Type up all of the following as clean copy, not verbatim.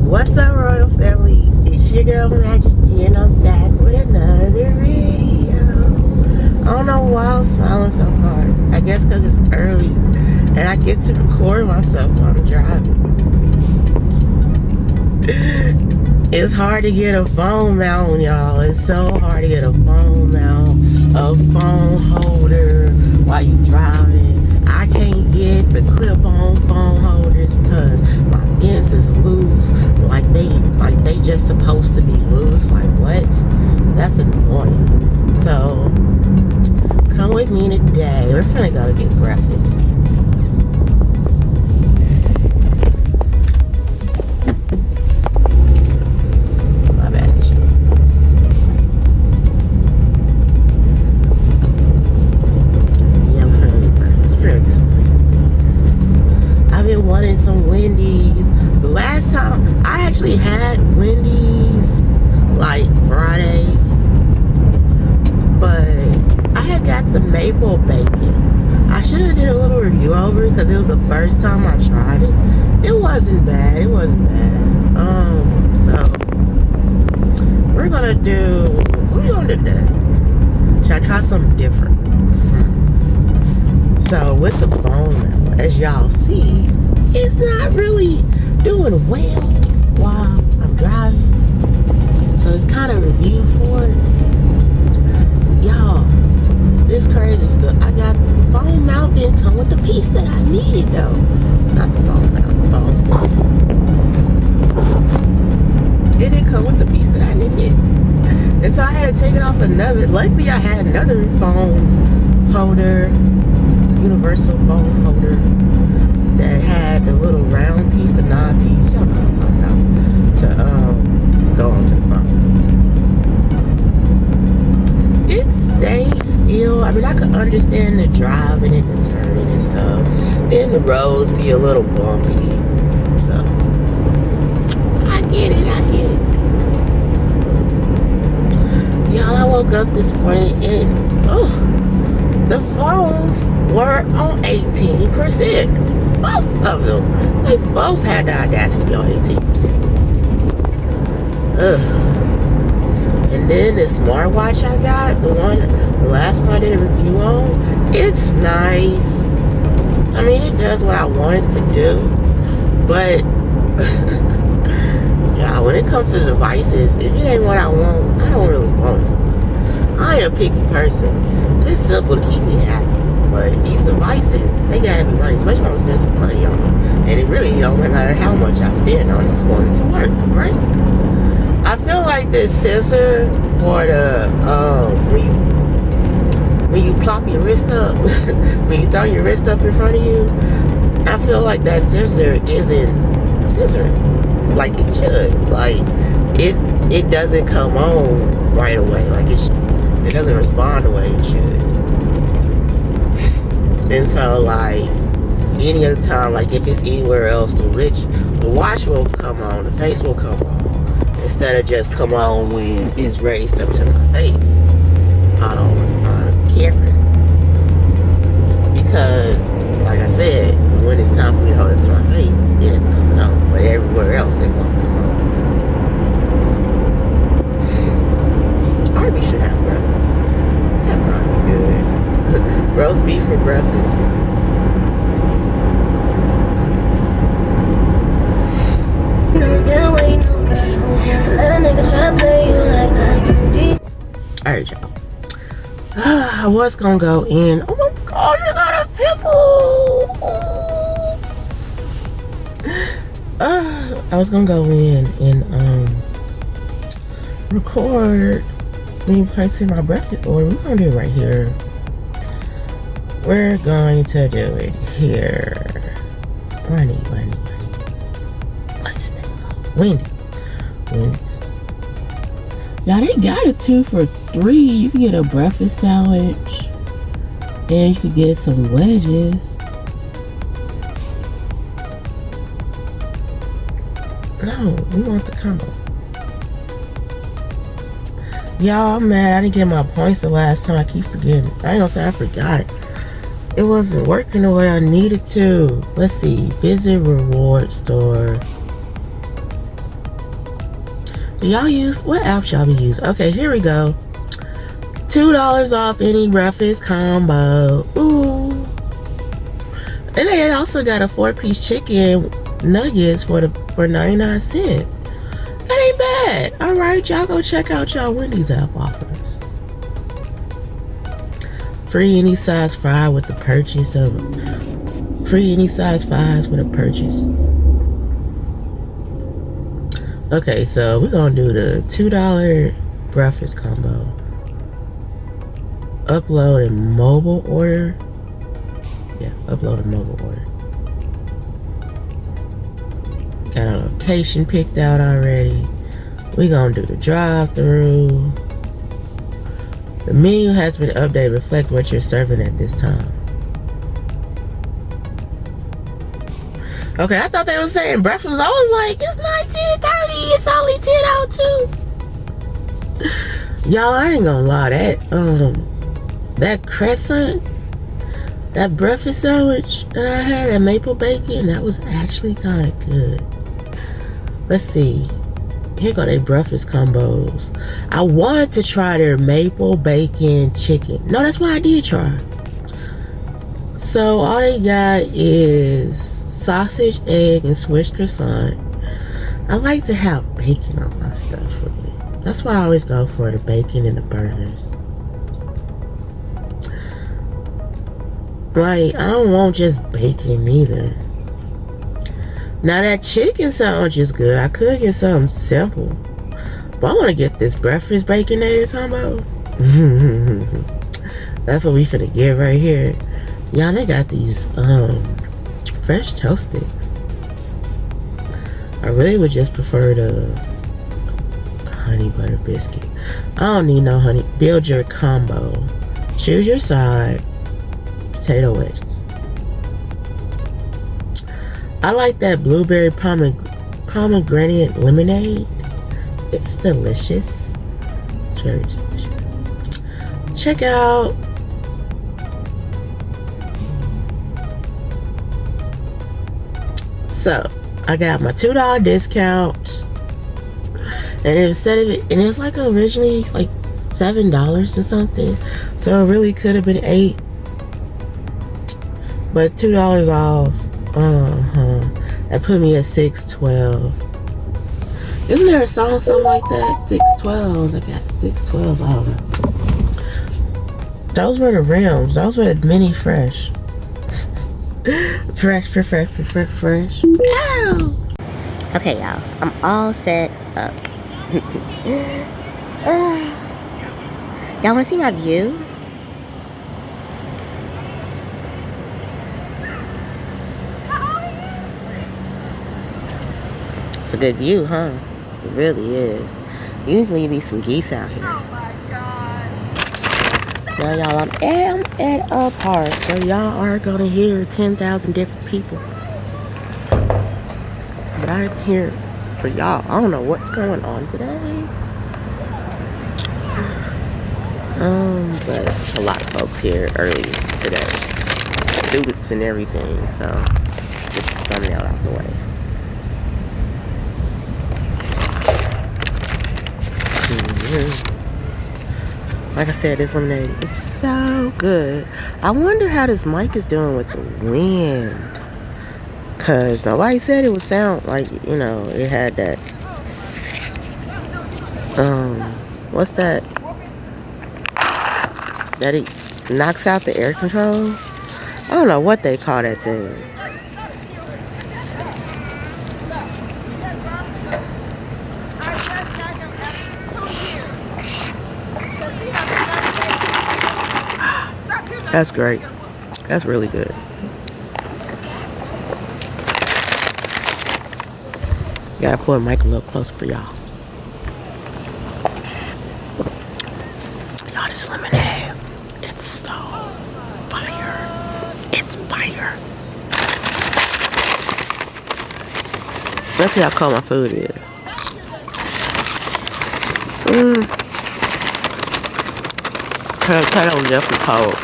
What's up, Royal Family? It's your girl Majestie, and I'm back with another video. I don't know why I'm smiling so hard. I guess because it's early and I get to record myself while I'm driving. It's hard to get a phone mount, y'all. It's so hard to get a phone mount, a phone holder while you're driving. I can't get the clip-on phone holders because my fence is loose, like they just supposed to be loose. Like, what? That's annoying. So come with me today. We're finna go get breakfast. My bad, y'all. Yeah, we're finna get breakfast. We're gonna get some Wendy's. I've been wanting some Wendy's. The last time I actually had Wendy's, like Friday, but I had got the maple bacon. I should have did a little review over it because it was the first time I tried it. It wasn't bad. It wasn't bad. So we're gonna do. What are we gonna do today? Should I try something different? So with the phone, as y'all see, it's not really doing well while I'm driving. So it's kind of review for it. Y'all, this crazy. I got the phone mount didn't come with the piece that I needed though. Not the phone mount, the phone stand. It didn't come with the piece that I needed. And so I had to take it off another. Luckily I had another phone holder, universal phone holder, that had the little round piece, the knob piece, y'all know what I'm talking about, to go onto the phone. It stayed still. I mean, I could understand the driving and the turning and stuff. Then the roads be a little bumpy. So, I get it. Y'all, I woke up this morning and, the phones were on 18%. Both of them. They both had the audacity to be on 18%. And then the smartwatch I got, the last one I did a review on, it's nice. I mean, it does what I want it to do. But, yeah, when it comes to devices, if it ain't what I want, I don't really want it. I ain't a picky person. It's simple to keep me happy. But these devices, they gotta be right, especially if I'm spending some money on them. And it really don't matter how much I spend on it, I want it to work, right? I feel like this sensor for the, when you plop your wrist up, when you throw your wrist up in front of you, I feel like that sensor isn't censoring like it should. Like, it doesn't come on right away. Like, it doesn't respond the way it should. And so, like, any other time, like if it's anywhere else, the watch will come on, the face will come on, instead of just come on when it's raised up to my face. I don't care for that. Because, like I said, when it's time for me to hold it to my face, it ain't coming on. But everywhere else, it won't come on. Arby should have breakfast. That'd probably be good. Roast beef for breakfast. Alright, y'all. I was gonna go in. Oh my god, you got a pimple! I was gonna go in and record me placing my breakfast order. We're gonna do it right here. We're going to do it here. Wendy. What's this thing called? Wendy's. Now they got a 2 for $3. You can get a breakfast sandwich. And you can get some wedges. No, we want the combo. Y'all, I'm mad I didn't get my points the last time. I keep forgetting. I ain't gonna say I forgot. It wasn't working the way I needed to. Let's see. Visit reward store. Do y'all use, what apps y'all be using? Okay, here we go. $2 off any breakfast combo. Ooh. And they also got a 4-piece chicken nuggets for 99 cents. That ain't bad. Alright, y'all go check out y'all Wendy's app offers. Free any size fry with the purchase of free any size fries with a purchase. Okay, so we're gonna do the $2 breakfast combo. Upload a mobile order. Yeah, upload a mobile order. Got a location picked out already. We're gonna do the drive-through. The menu has been updated to reflect what you're serving at this time. Okay, I thought they were saying breakfast. I was like, it's 19:30. It's only 10:02. Y'all, I ain't gonna lie. That crescent, that breakfast sandwich that I had at maple bacon, that was actually kind of good. Let's see. Here go their breakfast combos. I wanted to try their maple bacon chicken. No, that's what I did try. So all they got is sausage, egg, and Swiss croissant. I like to have bacon on my stuff, really. That's why I always go for the bacon and the burgers. Like, I don't want just bacon either. Now that chicken sandwich is good. I could get something simple, but I want to get this breakfast baconator combo. That's what we finna get right here. Y'all, they got these French toast sticks. I really would just prefer the honey butter biscuit. I don't need no honey. Build your combo. Choose your side. Potato wedges. I like that blueberry pomegranate lemonade. It's delicious. It's very delicious. Check out so I got my $2 discount, and instead of it, and it was like originally like $7 or something, so it really could have been $8, but $2 off. That put me at $6.12. Isn't there a song something like that? 612s. I got 612s. I don't know. Those were the rims. Those were the mini fresh. Fresh. Ow! Okay, y'all. I'm all set up. Y'all want to see my view? It's a good view, huh? It really is. Usually you be some geese out here. Oh my God. Now, y'all, I'm at a park, so y'all are gonna hear 10,000 different people. But I'm here for y'all. I don't know what's going on today. But it's a lot of folks here early today. Students and everything, so get this thumbnail out the way. Like I said, this lemonade, it's so good. I wonder how this mic is doing with the wind. Cause nobody said it would sound like, you know, it had that, what's that? That it knocks out the air control? I don't know what they call that thing. That's great. That's really good. Gotta pull the mic a little closer for y'all. Y'all, this lemonade, it's so fire. It's fire. Let's see how cold my food is. Potato was definitely cold.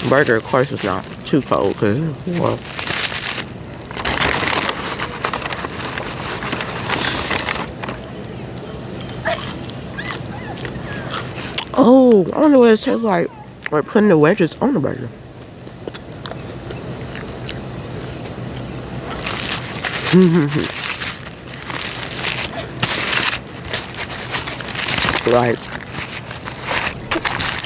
Burger, of course, is not too cold because, well, Oh, I wonder what it tastes like putting the wedges on the burger. Like,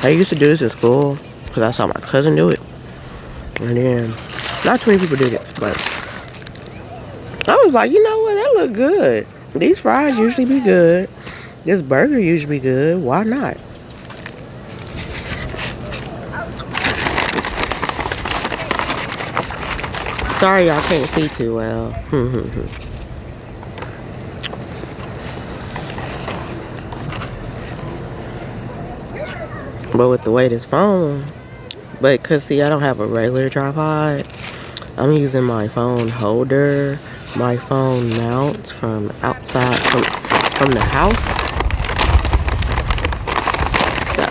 I used to do this in school because I saw my cousin do it. And then, not too many people did it, but I was like, you know what, that look good. These fries usually be good. This burger usually be good. Why not? Sorry y'all can't see too well. But with the way this phone, but cause see I don't have a regular tripod, I'm using my phone holder, my phone mount from outside, from the house. So.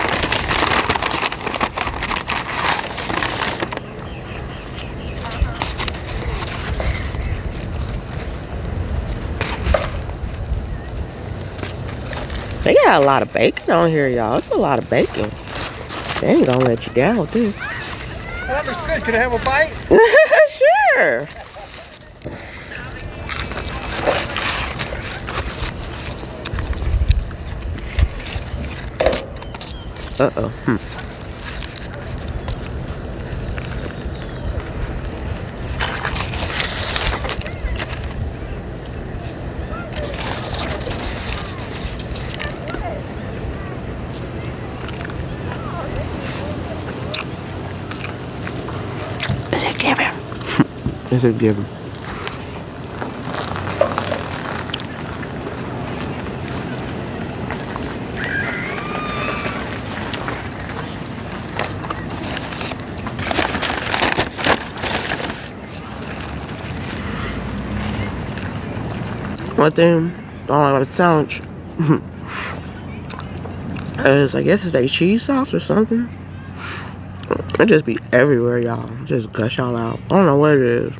They got a lot of bacon on here, y'all. It's a lot of bacon. They ain't gonna let you down with this. Well, that's good. Can I have a bite? Sure. Uh-oh. Is it giving? Is it giving? One thing I don't like the sandwich is, I guess it's a cheese sauce or something. It just be everywhere, y'all. Just gush y'all out. I don't know what it is.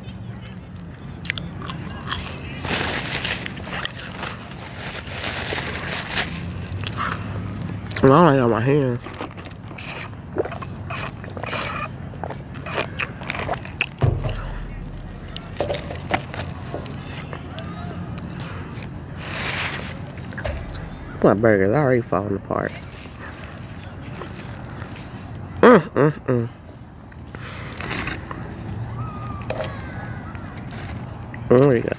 I don't like it on my hands. My burger's already falling apart. There we go.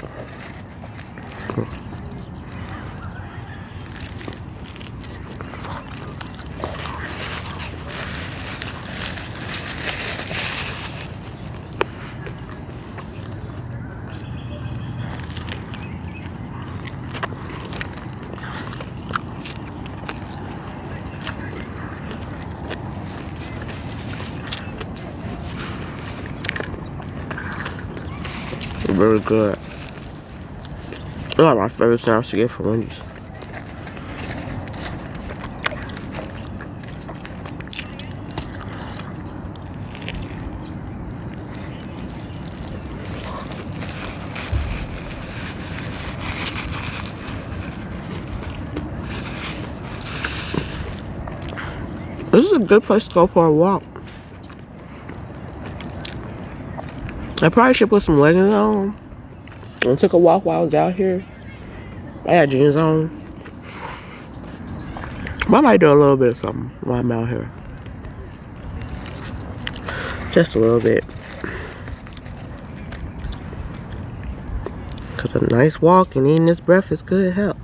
Really good. It's like my favorite sandwich to get from Wendy's. This is a good place to go for a walk. I probably should put some leggings on and took a walk while I was out here. I had jeans on. But I might do a little bit of something while I'm out here. Just a little bit. Because a nice walk and eating this breakfast could help.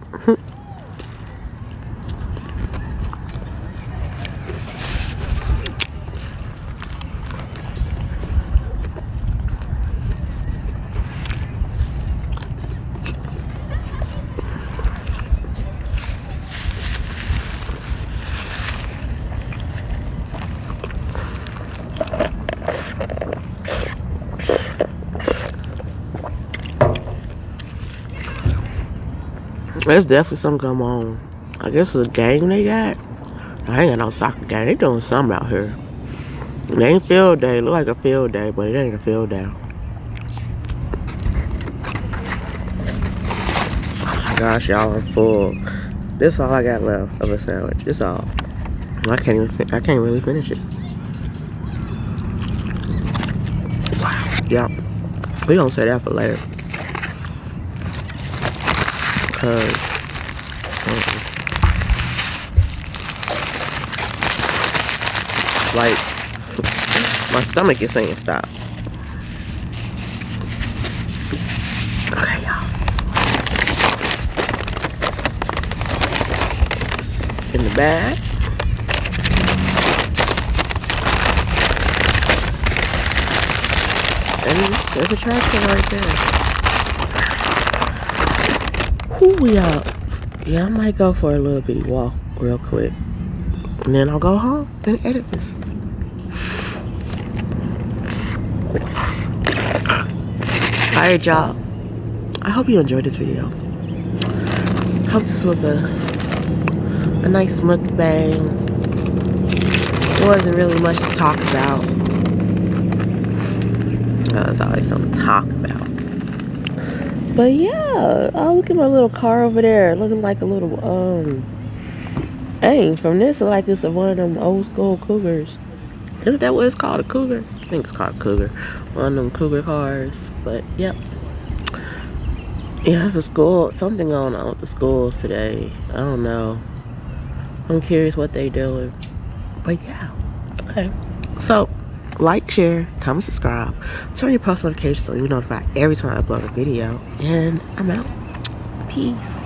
There's definitely something going on. I guess it's a game they got. I ain't got no soccer game. They doing something out here. It ain't field day. It look like a field day, but it ain't a field day. Gosh, y'all are full. This is all I got left of a sandwich. It's all. I can't really finish it. Wow. Yep. We gonna say that for later. Cause like my stomach is saying stop. Okay, y'all. It's in the bag. And there's a trash can right there. Whoo, we out. Yeah, I might go for a little bitty walk real quick. And then I'll go home and edit this. Alright, y'all. I hope you enjoyed this video. Hope this was a nice mukbang. There wasn't really much to talk about. There's always something to talk about. But yeah, oh, look at my little car over there, looking like a little Ames from this. Like it's one of them old school Cougars. Isn't that what it's called, a Cougar? I think it's called a Cougar. One of them Cougar cars. But yep. Yeah, there's a school, something going on with the schools today. I don't know. I'm curious what they doing. But yeah. Okay. So, like, share, comment, subscribe. Turn your post notifications so you're notified every time I upload a video. And I'm out. Peace.